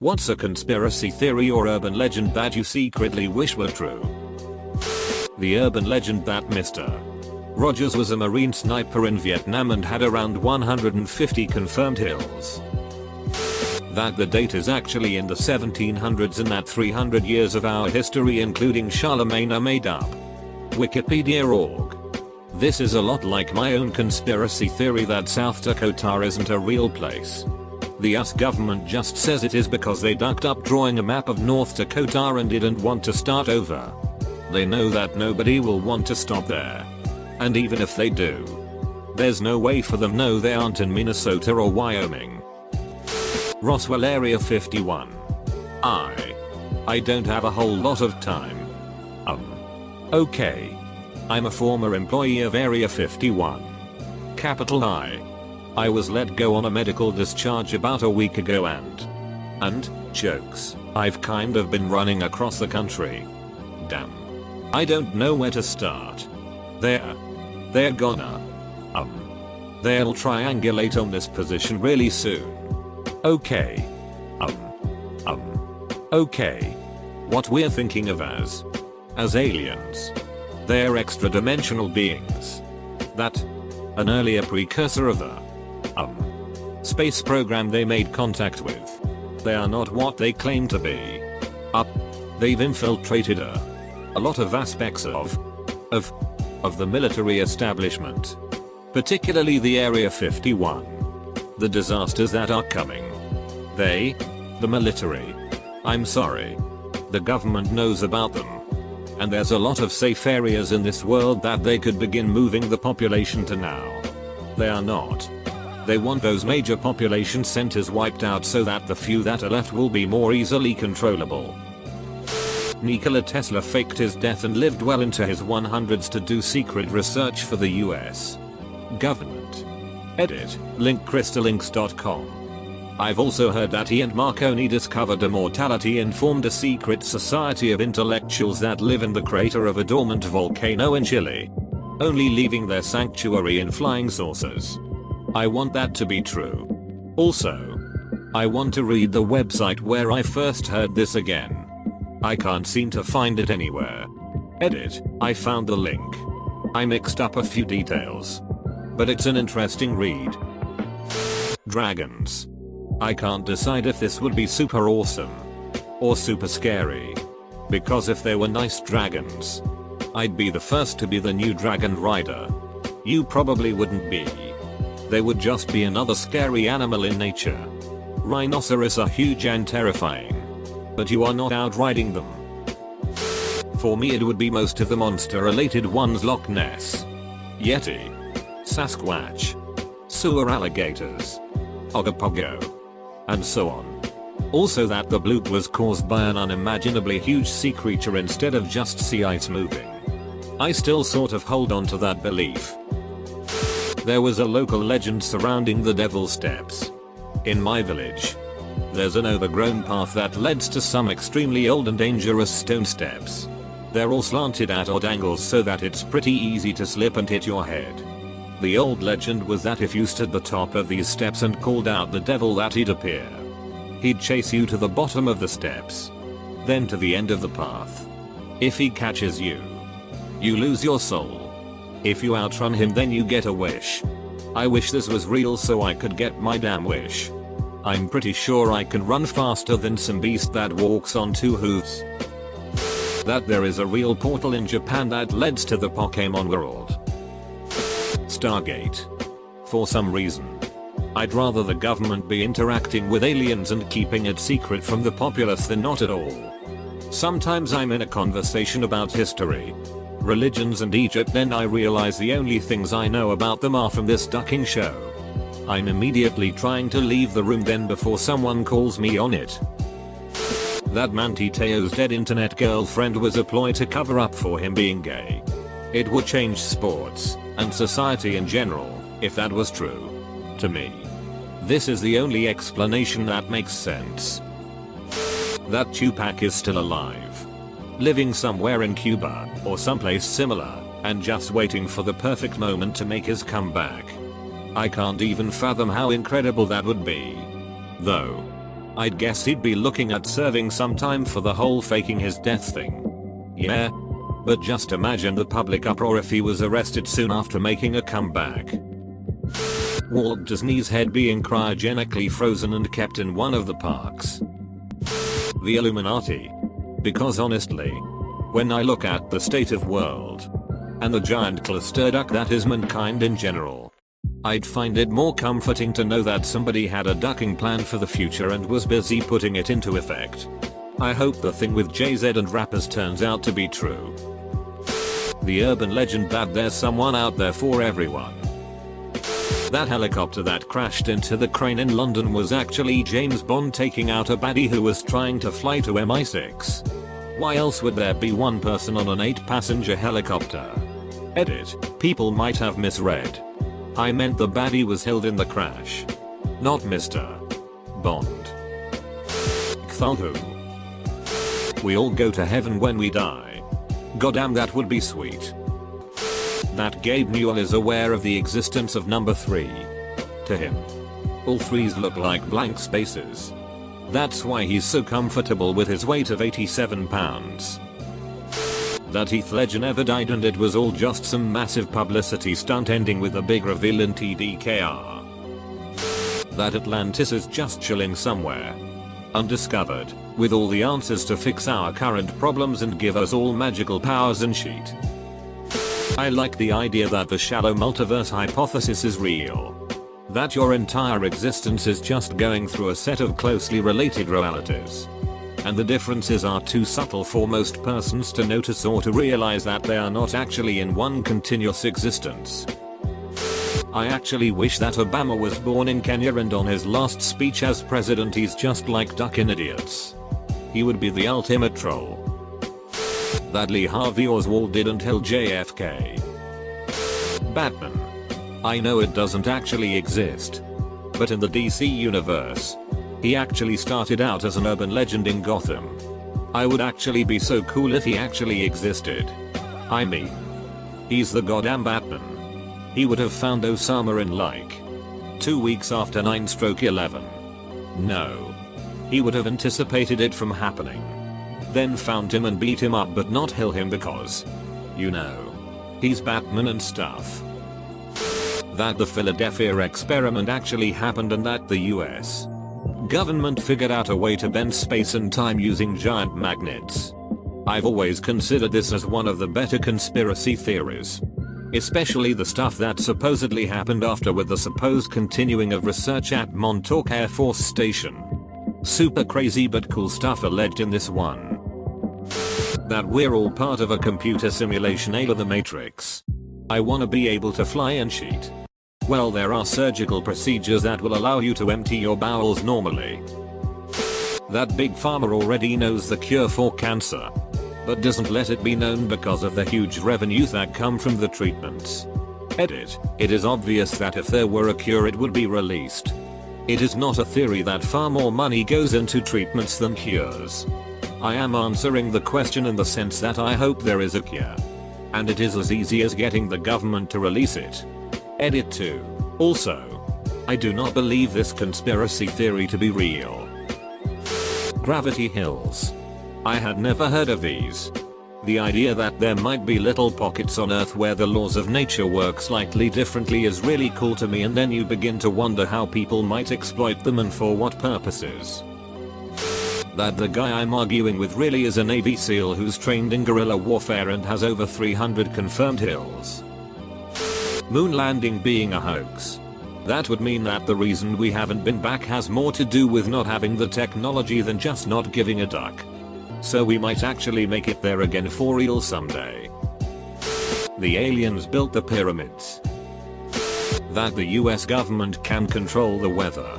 What's a conspiracy theory or urban legend that you secretly wish were true? The urban legend that Mr. Rogers was a Marine sniper in Vietnam and had around 150 confirmed kills. That the date is actually in the 1700s and that 300 years of our history including Charlemagne are made up. Wikipedia.org. This is a lot like my own conspiracy theory that South Dakota isn't a real place. The US government just says it is because they ducked up drawing a map of North Dakota and didn't want to start over. They know that nobody will want to stop there. And even if they do, there's no way for them know they aren't in Minnesota or Wyoming. Roswell Area 51. I don't have a whole lot of time. Okay. I'm a former employee of Area 51. Capital I was let go on a medical discharge about a week ago and jokes, I've kind of been running across the country. Damn. I don't know where to start. They're gonna they'll triangulate on this position really soon. Okay. Okay. What we're thinking of as aliens. They're extra-dimensional beings. An earlier precursor of the space program they made contact with. They are not what they claim to be. They've infiltrated a lot of aspects of the military establishment. Particularly the Area 51. The disasters that are coming. The military. I'm sorry. The government knows about them. And there's a lot of safe areas in this world that they could begin moving the population to now. They are not. They want those major population centers wiped out so that the few that are left will be more easily controllable. Nikola Tesla faked his death and lived well into his 100s to do secret research for the US government. Edit, link crystallinks.com. I've also heard that he and Marconi discovered immortality and formed a secret society of intellectuals that live in the crater of a dormant volcano in Chile, only leaving their sanctuary in flying saucers. I want that to be true. Also, I want to read the website where I first heard this again. I can't seem to find it anywhere. Edit, I found the link. I mixed up a few details, but it's an interesting read. Dragons. I can't decide if this would be super awesome or super scary, because if they were nice dragons, I'd be the first to be the new dragon rider. You probably wouldn't be. They would just be another scary animal in nature. Rhinoceros are huge and terrifying, but you are not outriding them. For me it would be most of the monster related ones: Loch Ness, Yeti, Sasquatch, sewer alligators, Ogopogo, and so on. Also that the bloop was caused by an unimaginably huge sea creature instead of just sea ice moving. I still sort of hold on to that belief. There was a local legend surrounding the Devil's Steps. In my village, there's an overgrown path that leads to some extremely old and dangerous stone steps. They're all slanted at odd angles so that it's pretty easy to slip and hit your head. The old legend was that if you stood at the top of these steps and called out the devil, that he'd appear. He'd chase you to the bottom of the steps, then to the end of the path. If he catches you, you lose your soul. If you outrun him, then you get a wish. I wish this was real so I could get my damn wish. I'm pretty sure I can run faster than some beast that walks on two hooves. That there is a real portal in Japan that leads to the Pokemon world. Stargate. For some reason, I'd rather the government be interacting with aliens and keeping it secret from the populace than not at all. Sometimes I'm in a conversation about history, religions and Egypt, then I realize the only things I know about them are from this ducking show. I'm immediately trying to leave the room then before someone calls me on it. That Manti Te'o's dead internet girlfriend was a ploy to cover up for him being gay. It would change sports and society in general if that was true. To me, this is the only explanation that makes sense. That Tupac is still alive, living somewhere in Cuba or someplace similar, and just waiting for the perfect moment to make his comeback. I can't even fathom how incredible that would be. Though, I'd guess he'd be looking at serving some time for the whole faking his death thing. Yeah. But just imagine the public uproar if he was arrested soon after making a comeback. Walt Disney's head being cryogenically frozen and kept in one of the parks. The Illuminati. Because honestly, when I look at the state of world and the giant cluster duck that is mankind in general, I'd find it more comforting to know that somebody had a ducking plan for the future and was busy putting it into effect. I hope the thing with Jay-Z and rappers turns out to be true. The urban legend that there's someone out there for everyone. That helicopter that crashed into the crane in London was actually James Bond taking out a baddie who was trying to fly to MI6. Why else would there be one person on an 8-passenger helicopter? Edit. People might have misread. I meant the baddie was held in the crash. Not Mr. Bond. Cthulhu. We all go to heaven when we die. Goddamn, that would be sweet. That Gabe Newell is aware of the existence of number 3. To him, all threes look like blank spaces. That's why he's so comfortable with his weight of 87 pounds. That Heath Ledger never died and it was all just some massive publicity stunt ending with a big reveal in TDKR. That Atlantis is just chilling somewhere, undiscovered, with all the answers to fix our current problems and give us all magical powers and shit. I like the idea that the shallow multiverse hypothesis is real. That your entire existence is just going through a set of closely related realities. And the differences are too subtle for most persons to notice or to realize that they are not actually in one continuous existence. I actually wish that Obama was born in Kenya and on his last speech as president he's just like ducking idiots. He would be the ultimate troll. That Lee Harvey Oswald didn't tell JFK. Batman. I know it doesn't actually exist. But in the DC universe, he actually started out as an urban legend in Gotham. I would actually be so cool if he actually existed. I mean, he's the goddamn Batman. He would have found Osama in like 2 weeks after 9/11. No. He would have anticipated it from happening. Then found him and beat him up but not kill him because, you know, he's Batman and stuff. That the Philadelphia experiment actually happened and that the US government figured out a way to bend space and time using giant magnets. I've always considered this as one of the better conspiracy theories. Especially the stuff that supposedly happened after with the supposed continuing of research at Montauk Air Force Station. Super crazy but cool stuff alleged in this one. That we're all part of a computer simulation of the Matrix. I wanna be able to fly and cheat. Well, there are surgical procedures that will allow you to empty your bowels normally. That Big Pharma already knows the cure for cancer, but doesn't let it be known because of the huge revenues that come from the treatments. Edit. It is obvious that if there were a cure it would be released. It is not a theory that far more money goes into treatments than cures. I am answering the question in the sense that I hope there is a cure. And it is as easy as getting the government to release it. Edit 2. Also, I do not believe this conspiracy theory to be real. Gravity hills. I had never heard of these. The idea that there might be little pockets on Earth where the laws of nature work slightly differently is really cool to me, and then you begin to wonder how people might exploit them and for what purposes. That the guy I'm arguing with really is a Navy SEAL who's trained in guerrilla warfare and has over 300 confirmed kills. Moon landing being a hoax. That would mean that the reason we haven't been back has more to do with not having the technology than just not giving a duck. So we might actually make it there again for real someday. The aliens built the pyramids. That the US government can control the weather.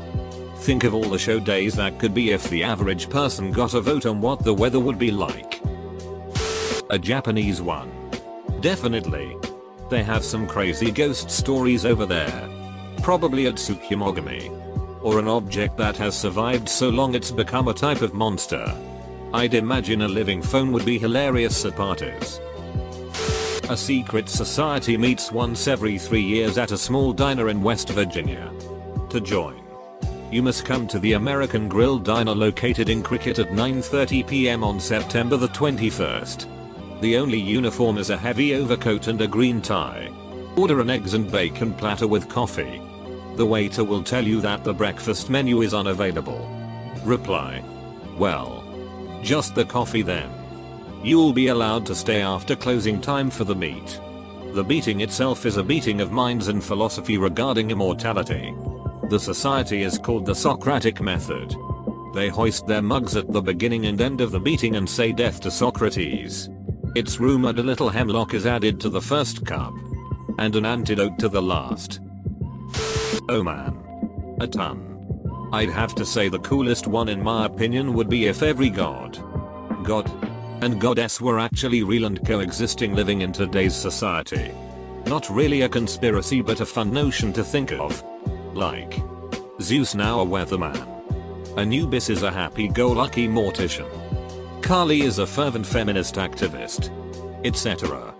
Think of all the show days that could be if the average person got a vote on what the weather would be like. A Japanese one. Definitely. They have some crazy ghost stories over there. Probably at Tsukimogami. Or an object that has survived so long it's become a type of monster. I'd imagine a living phone would be hilarious at parties. A secret society meets once every 3 years at a small diner in West Virginia. To join, You must come to the American Grill Diner located in Cricket at 9:30 p.m. on September the 21st. The only uniform is a heavy overcoat and a green tie. Order an eggs and bacon platter with coffee. The waiter will tell you that the breakfast menu is unavailable. Reply: well, just the coffee then. You'll be allowed to stay after closing time for the meet. The beating itself is a beating of minds and philosophy regarding immortality. The society is called the Socratic method. They hoist their mugs at the beginning and end of the beating and say death to Socrates. It's rumored a little hemlock is added to the first cup. And an antidote to the last. Oh man. A ton. I'd have to say the coolest one in my opinion would be if every god and goddess were actually real and coexisting living in today's society. Not really a conspiracy but a fun notion to think of. Like Zeus now a weatherman. Anubis is a happy-go-lucky mortician. Kali is a fervent feminist activist. Etc.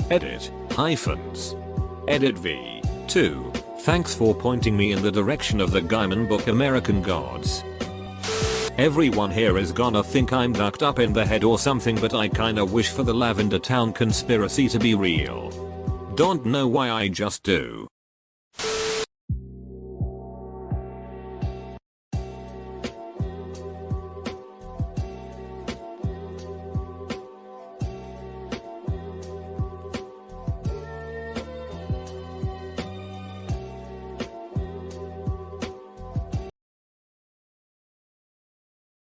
Edit. Hyphens. Edit v. 2. Thanks for pointing me in the direction of the Gaiman book American Gods. Everyone here is gonna think I'm ducked up in the head or something, but I kinda wish for the Lavender Town conspiracy to be real. Don't know why, I just do.